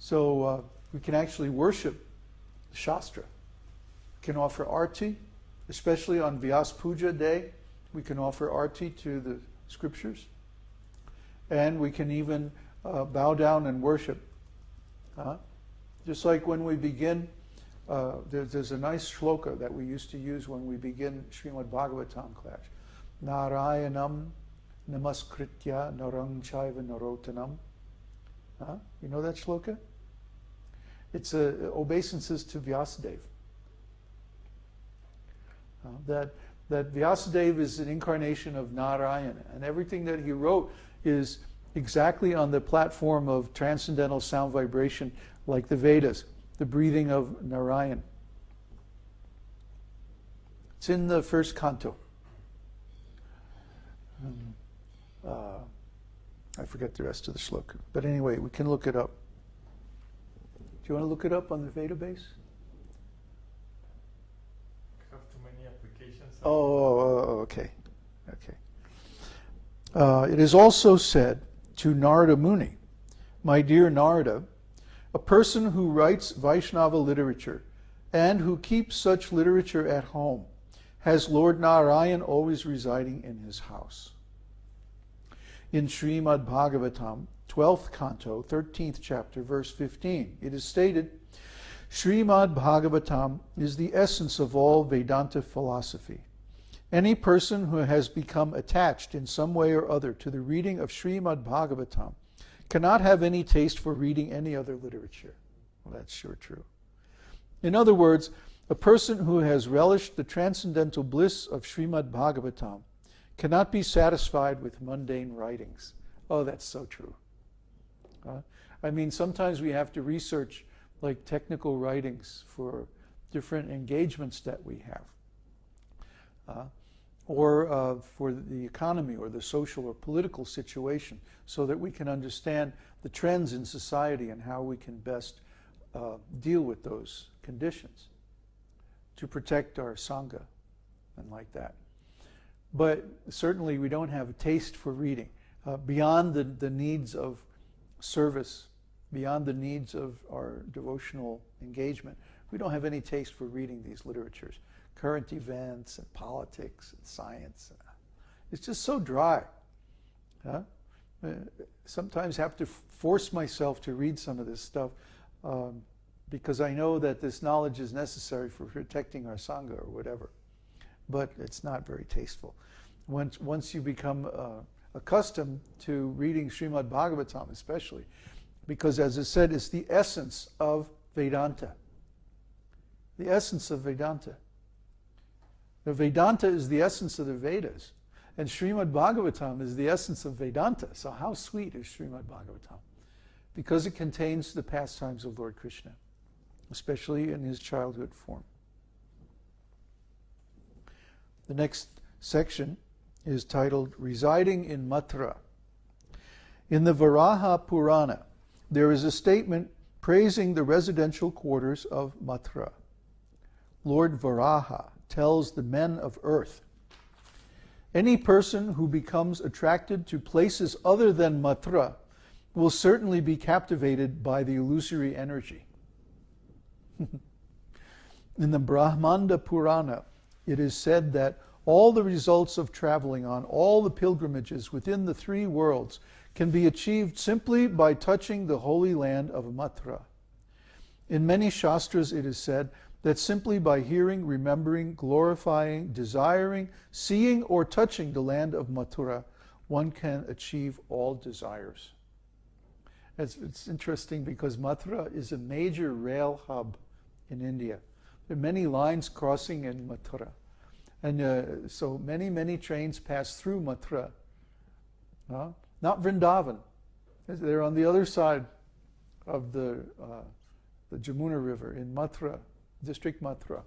So we can actually worship the Shastra. We can offer arti, especially on Vyas Puja day. We can offer arti to the scriptures. And we can even bow down and worship. Just like when we begin, there's a nice shloka that we used to use when we begin Srimad Bhagavatam class. Narayanam namaskritya narang chaiva narotanam. You know that shloka? It's obeisances to Vyasadeva. That Vyasadeva is an incarnation of Narayana, and everything that he wrote is exactly on the platform of transcendental sound vibration, like the Vedas, the breathing of Narayan. It's in the first canto. I forget the rest of the shloka. But anyway, we can look it up. Do you want to look it up on the Veda base? I have too many applications. Okay. It is also said to Narada Muni, my dear Narada, a person who writes Vaishnava literature and who keeps such literature at home has Lord Narayan always residing in his house. In Srimad Bhagavatam, 12th canto, 13th chapter, verse 15, it is stated, Srimad Bhagavatam is the essence of all Vedanta philosophy. Any person who has become attached in some way or other to the reading of Srimad Bhagavatam cannot have any taste for reading any other literature. Well, that's sure true. In other words, a person who has relished the transcendental bliss of Srimad Bhagavatam cannot be satisfied with mundane writings. Oh, that's so true. Sometimes we have to research like technical writings for different engagements that we have. Or for the economy or the social or political situation, so that we can understand the trends in society and how we can best deal with those conditions to protect our Sangha and like that. But certainly we don't have a taste for reading. Beyond the needs of service, beyond the needs of our devotional engagement, we don't have any taste for reading these literatures. Current events and politics and science. It's just so dry. Sometimes have to force myself to read some of this stuff because I know that this knowledge is necessary for protecting our Sangha or whatever. But it's not very tasteful. Once you become accustomed to reading Srimad Bhagavatam especially, because as I said, it's the essence of Vedanta. The essence of Vedanta. The Vedanta is the essence of the Vedas, and Srimad Bhagavatam is the essence of Vedanta. So how sweet is Srimad Bhagavatam? Because it contains the pastimes of Lord Krishna, especially in his childhood form. The next section is titled Residing in Mathura. In the Varaha Purana, there is a statement praising the residential quarters of Mathura. Lord Varaha tells the men of earth, any person who becomes attracted to places other than Mathura will certainly be captivated by the illusory energy. In the Brahmanda Purana, it is said that all the results of traveling on all the pilgrimages within the three worlds can be achieved simply by touching the holy land of Mathura. In many Shastras it is said that simply by hearing, remembering, glorifying, desiring, seeing, or touching the land of Mathura, one can achieve all desires. It's interesting because Mathura is a major rail hub in India. There are many lines crossing in Mathura. And so many trains pass through Mathura. Not Vrindavan. They're on the other side of the Jamuna River in Mathura, district Mathura.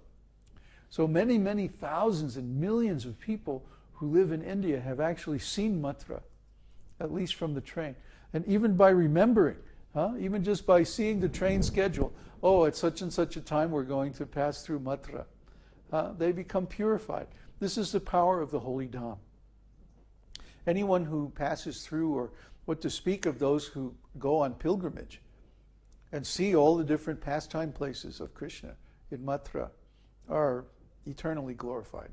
So many thousands and millions of people who live in India have actually seen Mathura, at least from the train. And even by remembering, even just by seeing the train schedule, at such and such a time we're going to pass through Mathura, they become purified. This is the power of the holy Dham. Anyone who passes through, or what to speak of those who go on pilgrimage, and see all the different pastime places of Krishna in Mathura are eternally glorified.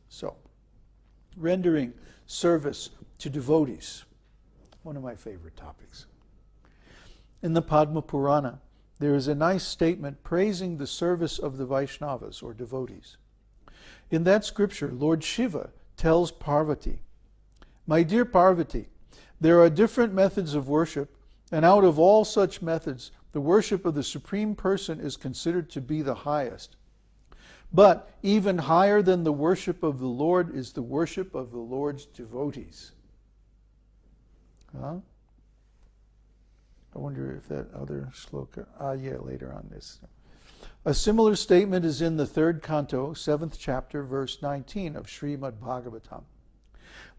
So, rendering service to devotees, one of my favorite topics. In the Padma Purana, there is a nice statement praising the service of the Vaishnavas, or devotees. In that scripture, Lord Shiva tells Parvati, "My dear Parvati, there are different methods of worship, and out of all such methods, the worship of the Supreme Person is considered to be the highest. But even higher than the worship of the Lord is the worship of the Lord's devotees." Huh? I wonder if that other shloka... later on this. A similar statement is in the 3rd canto, 7th chapter, verse 19 of Srimad Bhagavatam.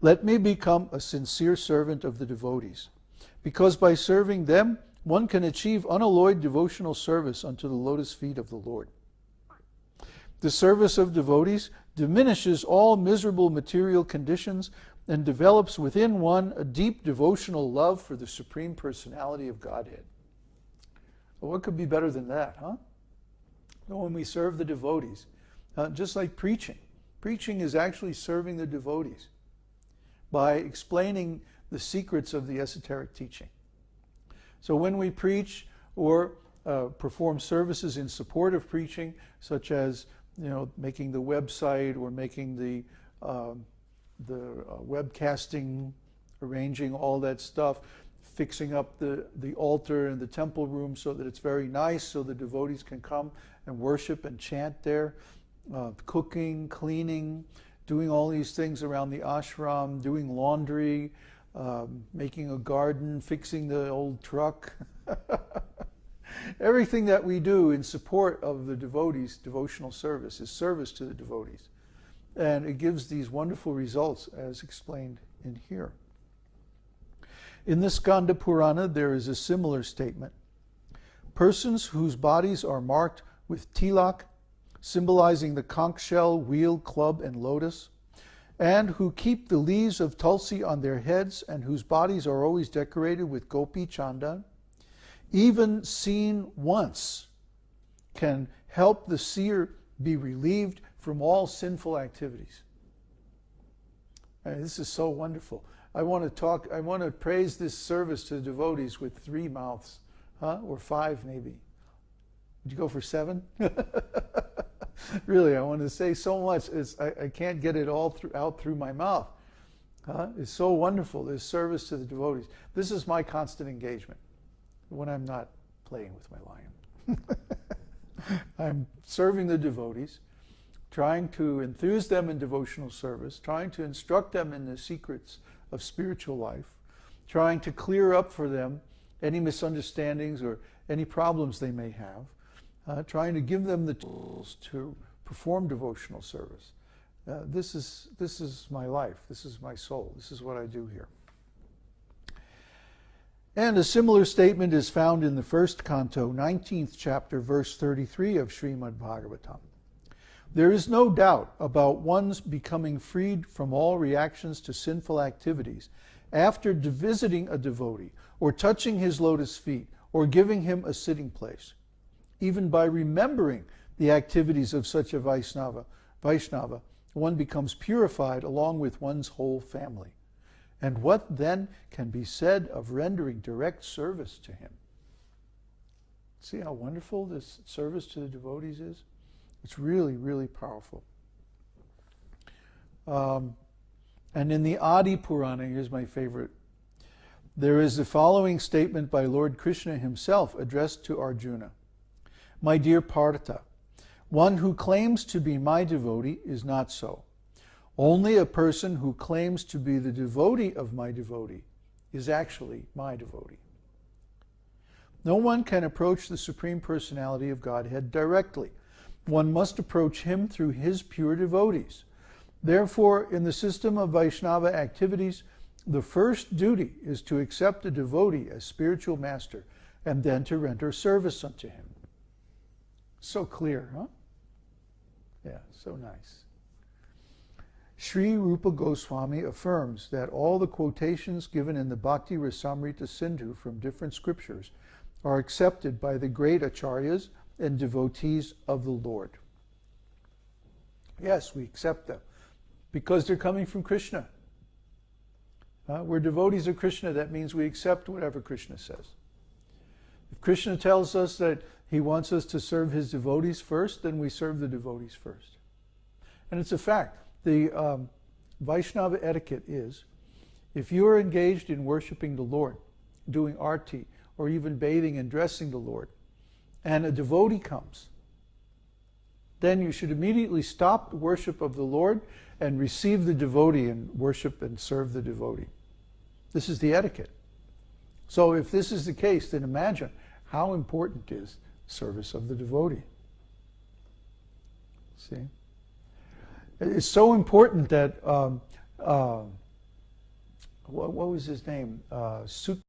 "Let me become a sincere servant of the devotees, because by serving them, one can achieve unalloyed devotional service unto the lotus feet of the Lord. The service of devotees diminishes all miserable material conditions and develops within one a deep devotional love for the Supreme Personality of Godhead." Well, what could be better than that, huh? When we serve the devotees, just like preaching. Preaching is actually serving the devotees by explaining the secrets of the esoteric teaching. So when we preach or perform services in support of preaching, such as making the website or making the webcasting, arranging all that stuff, fixing up the altar and the temple room so that it's very nice so the devotees can come and worship and chant there, cooking, cleaning, doing all these things around the ashram, doing laundry, making a garden, fixing the old truck. Everything that we do in support of the devotees' devotional service is service to the devotees. And it gives these wonderful results as explained in here. In the Skanda Purana, there is a similar statement. Persons whose bodies are marked with tilak, symbolizing the conch shell, wheel, club, and lotus, and who keep the leaves of tulsi on their heads and whose bodies are always decorated with gopi chandan, even seen once, can help the seer be relieved from all sinful activities. And this is so wonderful. I want to praise this service to the devotees with 3 mouths, or 5 maybe. Would you go for 7? Really, I want to say so much. I can't get it all out through my mouth. It's so wonderful, this service to the devotees. This is my constant engagement when I'm not playing with my lion. I'm serving the devotees, trying to enthuse them in devotional service, trying to instruct them in the secrets of spiritual life, trying to clear up for them any misunderstandings or any problems they may have, trying to give them the tools to perform devotional service. This is my life. This is my soul. This is what I do here. And a similar statement is found in the 1st canto, 19th chapter, verse 33 of Srimad Bhagavatam. There is no doubt about one's becoming freed from all reactions to sinful activities after visiting a devotee or touching his lotus feet or giving him a sitting place. Even by remembering the activities of such a Vaishnava, one becomes purified along with one's whole family. And what then can be said of rendering direct service to him? See how wonderful this service to the devotees is? It's really, really powerful. And in the Adi Purana, here's my favorite, there is the following statement by Lord Krishna himself addressed to Arjuna. My dear Partha, one who claims to be my devotee is not so. Only a person who claims to be the devotee of my devotee is actually my devotee. No one can approach the Supreme Personality of Godhead directly. One must approach him through his pure devotees. Therefore, in the system of Vaishnava activities, the first duty is to accept a devotee as spiritual master and then to render service unto him. So clear, huh? Yeah, so nice. Sri Rupa Goswami affirms that all the quotations given in the Bhakti Rasamrita Sindhu from different scriptures are accepted by the great acharyas and devotees of the Lord. Yes, we accept them because they're coming from Krishna. We're devotees of Krishna. That means we accept whatever Krishna says. If Krishna tells us that he wants us to serve his devotees first, then we serve the devotees first. And it's a fact. The Vaishnava etiquette is, if you are engaged in worshiping the Lord, doing arti, or even bathing and dressing the Lord, and a devotee comes, then you should immediately stop the worship of the Lord and receive the devotee and worship and serve the devotee. This is the etiquette. So if this is the case, then imagine how important is service of the devotee. See? It's so important that, what was his name?